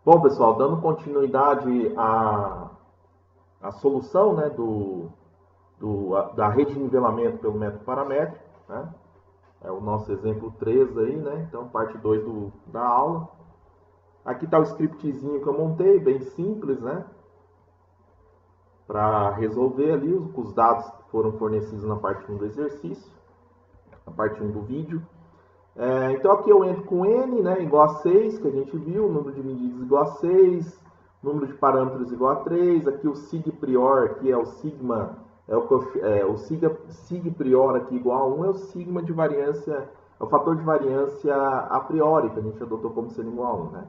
Bom, pessoal, dando continuidade à solução, né, da rede de nivelamento pelo método paramétrico, né? É o nosso exemplo 3 aí, né? Então, parte 2 da aula. Aqui está o scriptzinho que eu montei, bem simples, né? Para resolver ali os dados que foram fornecidos na parte 1 do exercício, na parte 1 do vídeo. Então aqui eu entro com N, né, igual a 6, que a gente viu, número de medidas igual a 6, número de parâmetros igual a 3, aqui o sig prior, aqui é o sigma, o sig prior aqui igual a 1, é o sigma de variância, é o fator de variância a priori, que a gente adotou como sendo igual a 1, né.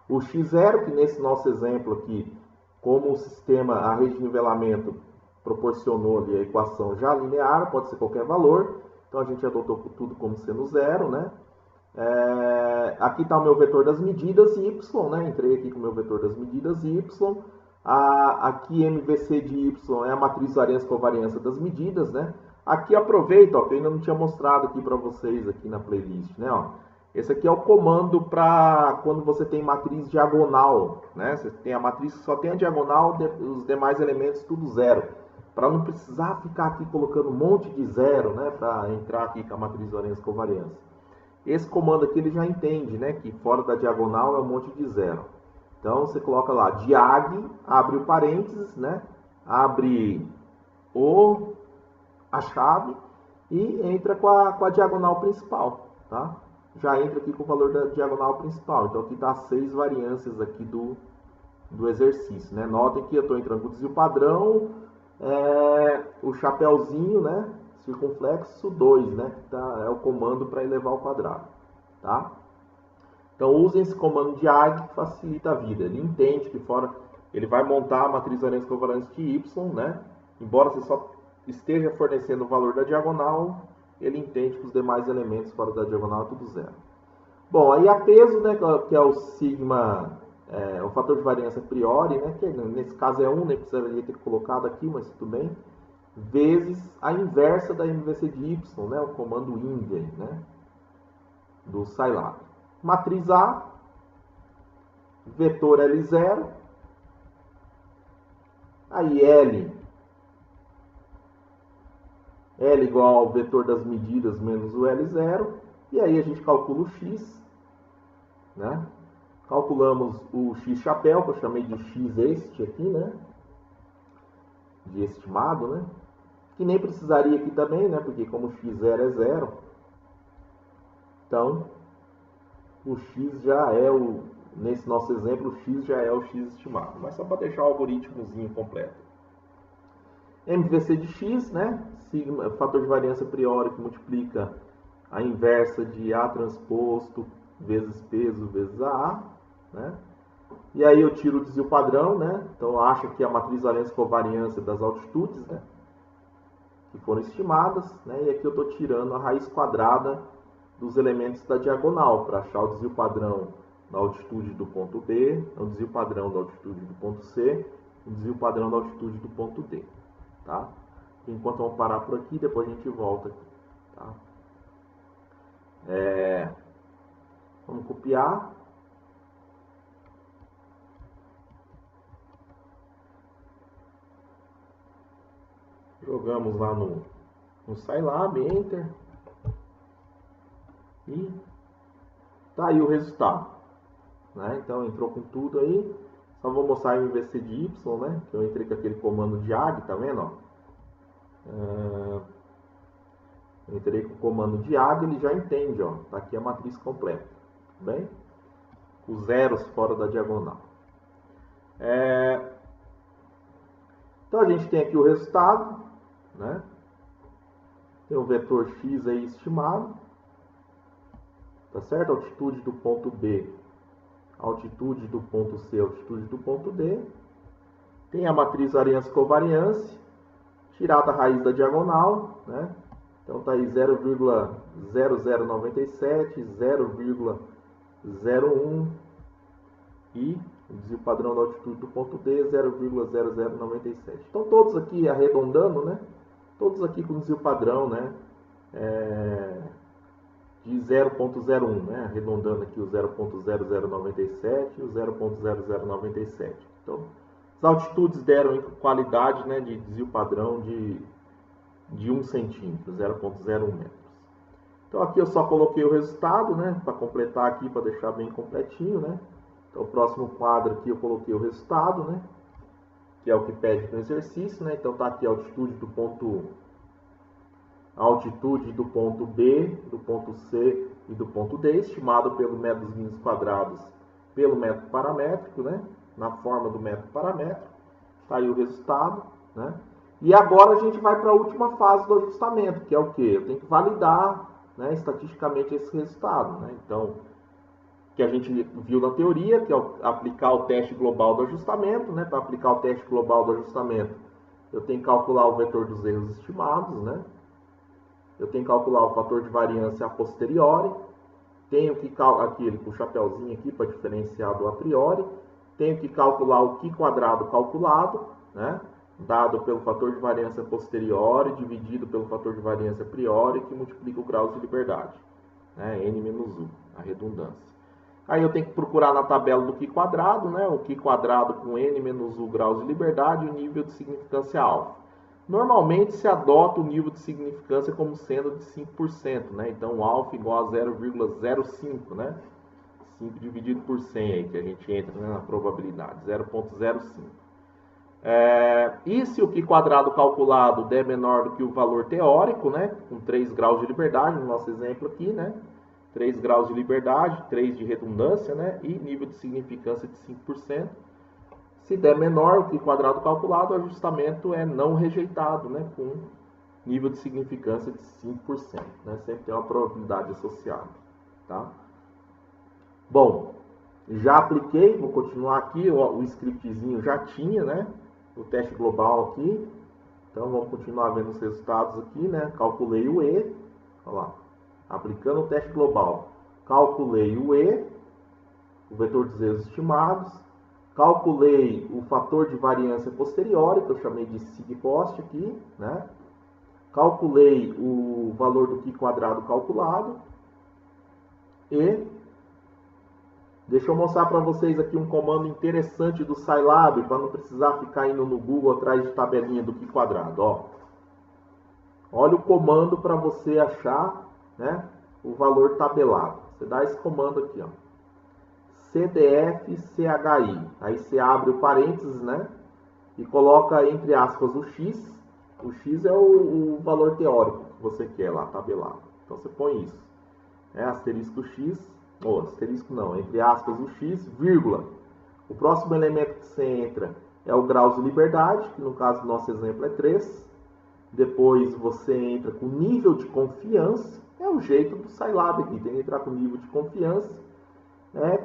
O x0, que nesse nosso exemplo aqui, como o sistema, a rede de nivelamento proporcionou ali a equação já linear, pode ser qualquer valor, então a gente adotou tudo como sendo zero, né? Aqui está o meu vetor das medidas y, né? Entrei aqui com o meu vetor das medidas y. Aqui MVC de y é a matriz variância-covariância das medidas, né? Aqui aproveita, ó, que eu ainda não tinha mostrado aqui para vocês aqui na playlist, né? Ó. Esse aqui é o comando para quando você tem matriz diagonal, né? Você tem a matriz que só tem a diagonal, os demais elementos tudo zero. Para não precisar ficar aqui colocando um monte de zero, né? Para entrar aqui com a matriz variância-covariância. Esse comando aqui ele já entende, né, que fora da diagonal é um monte de zero. Então você coloca lá diag, abre o parênteses, né, abre a chave e entra com a diagonal principal, tá? Já entra aqui com o valor da diagonal principal. Então aqui está as 6 variâncias aqui do exercício, né? Notem que eu estou entrando com o desvio padrão, o chapéuzinho, né? Circunflexo 2, né? Que é o comando para elevar ao quadrado, tá? Então usem esse comando de AG que facilita a vida. Ele entende que fora ele vai montar a matriz variância-covariância de y, né? Embora você só esteja fornecendo o valor da diagonal, ele entende que os demais elementos fora da diagonal é tudo zero. Bom, aí a peso, né, que é o sigma, o fator de variância a priori, né, que nesse caso é 1, né, precisaria ter colocado aqui, mas tudo bem, vezes a inversa da MVC de y, né, o comando inv, né, do Scilab. Matriz A, vetor L0, aí L igual ao vetor das medidas menos o L0, e aí a gente calcula o x, né? Calculamos o x chapéu, que eu chamei de x este aqui, né? De estimado, né? Que nem precisaria aqui também, né? Porque como x0 é zero, então o x já é nesse nosso exemplo, o x já é o x estimado. Mas só para deixar o algoritmozinho completo. MVC de x, né? Sigma, fator de variância a priori que multiplica a inversa de A transposto vezes peso vezes A, né? E aí eu tiro o desvio padrão, né? Então acho que a matriz variância-covariância das altitudes, né? Que foram estimadas, né? E aqui eu estou tirando a raiz quadrada dos elementos da diagonal para achar o desvio padrão da altitude do ponto B, o desvio padrão da altitude do ponto C, o desvio padrão da altitude do ponto D, tá? Enquanto vamos parar por aqui, depois a gente volta aqui, tá? Vamos copiar. Jogamos lá no Scilab, Enter. E tá aí o resultado, né? Então entrou com tudo aí. Só vou mostrar o MVC de Y, né? Que eu entrei com aquele comando de AG, tá vendo? Ó? Entrei com o comando de AG, ele já entende, ó. Tá aqui a matriz completa, tudo bem? Os zeros fora da diagonal. Então a gente tem aqui o resultado, né? Tem o vetor x aí estimado, tá certo? Altitude do ponto B, altitude do ponto C, altitude do ponto D. Tem a matriz variância-covariância, tirada a raiz da diagonal, né? Então tá aí 0,0097, 0,01 e o desvio padrão da altitude do ponto D, 0,0097. Então todos aqui arredondando, né? Todos aqui com desvio padrão, né? de 0,01, né? Arredondando aqui o 0,0097 e o 0,0097. Então, as altitudes deram em qualidade, né, de desvio padrão de 1 centímetro, 0,01 metros. Então aqui eu só coloquei o resultado, né, para completar aqui, para deixar bem completinho, né. Então o próximo quadro aqui eu coloquei o resultado, né, que é o que pede no exercício, né. Então tá aqui a altitude do ponto B, do ponto C e do ponto D, estimado pelo método dos mínimos quadrados pelo método paramétrico, né, na forma do método paramétrico. Tá aí o resultado, né. E agora a gente vai para a última fase do ajustamento, que é o quê? Eu tenho que validar, né, estatisticamente esse resultado, né? Então, que a gente viu na teoria, que é aplicar o teste global do ajustamento, né? Para aplicar o teste global do ajustamento, eu tenho que calcular o vetor dos erros estimados, né? Eu tenho que calcular o fator de variância a posteriori, tenho que aqui ele com o chapéuzinho aqui para diferenciar do a priori, tenho que calcular o Q quadrado calculado, né? Dado pelo fator de variância posteriori dividido pelo fator de variância priori, que multiplica o grau de liberdade, né? N menos 1, a redundância. Aí eu tenho que procurar na tabela do Q quadrado, né? O Q quadrado com N menos 1 graus de liberdade e o nível de significância alfa. Normalmente se adota o nível de significância como sendo de 5%, né? Então alfa igual a 0,05, né? 5 dividido por 100 aí, que a gente entra, né, na probabilidade, 0,05. E se o Q quadrado calculado der menor do que o valor teórico, né, com 3 graus de liberdade, no nosso exemplo aqui, né, 3 graus de liberdade, 3 de redundância, né, e nível de significância de 5%. Se der menor o Q quadrado calculado, o ajustamento é não rejeitado, né, com nível de significância de 5%. Né, sempre tem uma probabilidade associada. Tá? Bom, já apliquei, vou continuar aqui, o scriptzinho já tinha, né? O teste global aqui. Então vamos continuar vendo os resultados aqui, né? Calculei o E, olha lá, aplicando o teste global. Calculei o E, o vetor dos erros estimados. Calculei o fator de variância posteriori, que eu chamei de sigpost aqui, né? Calculei o valor do Q quadrado calculado. E deixa eu mostrar para vocês aqui um comando interessante do Scilab, para não precisar ficar indo no Google atrás de tabelinha do Q quadrado. Ó. Olha o comando para você achar, né, o valor tabelado. Você dá esse comando aqui, ó. CDF-CHI. Aí você abre o parênteses, né, e coloca entre aspas o X. O X é o valor teórico que você quer lá, tabelado. Então você põe isso. Asterisco X. Ou asterisco não, entre aspas o X, vírgula. O próximo elemento que você entra é o grau de liberdade, que no caso do nosso exemplo é 3. Depois você entra com nível de confiança, é o jeito do Scilab aqui, tem que entrar com nível de confiança,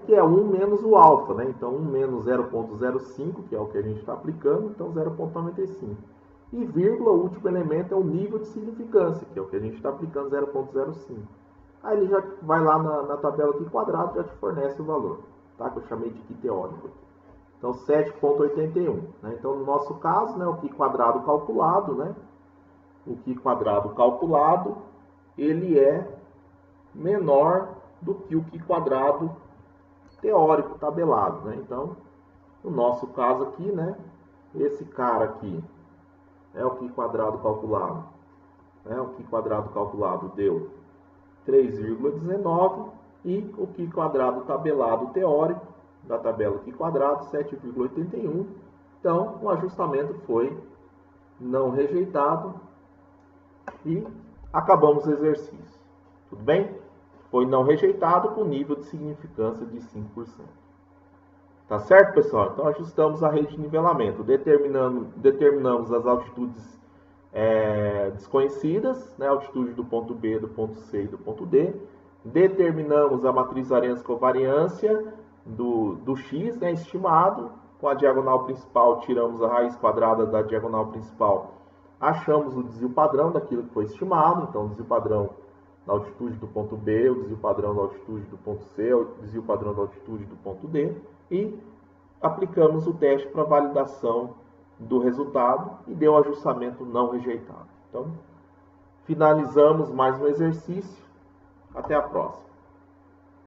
que é 1 menos o alfa, né? Então 1 menos 0,05, que é o que a gente está aplicando, então 0,95. E vírgula, o último elemento é o nível de significância, que é o que a gente está aplicando, 0,05. Aí ele já vai lá na tabela aqui quadrado e já te fornece o valor, tá? Que eu chamei de Q teórico. Então 7,81. Né? Então no nosso caso, né, o Q quadrado calculado, né? O Q quadrado calculado, ele é menor do que o Q quadrado teórico tabelado, né? Então, no nosso caso aqui, né, esse cara aqui é o Q quadrado calculado. O Q quadrado calculado deu 3,19 e o Q quadrado tabelado teórico da tabela Q quadrado 7,81. Então, o ajustamento foi não rejeitado e acabamos o exercício. Tudo bem? Foi não rejeitado com nível de significância de 5%. Tá certo, pessoal? Então, ajustamos a rede de nivelamento. Determinamos as altitudes desconhecidas, né? Altitude do ponto B, do ponto C e do ponto D. Determinamos a matriz variância-covariância do X, né, estimado. Com a diagonal principal, tiramos a raiz quadrada da diagonal principal. Achamos o desvio padrão daquilo que foi estimado. Então, o desvio padrão da altitude do ponto B, o desvio padrão da altitude do ponto C, o desvio padrão da altitude do ponto D. E aplicamos o teste para validação do resultado e deu ajustamento não rejeitado. Então, finalizamos mais um exercício Até a próxima.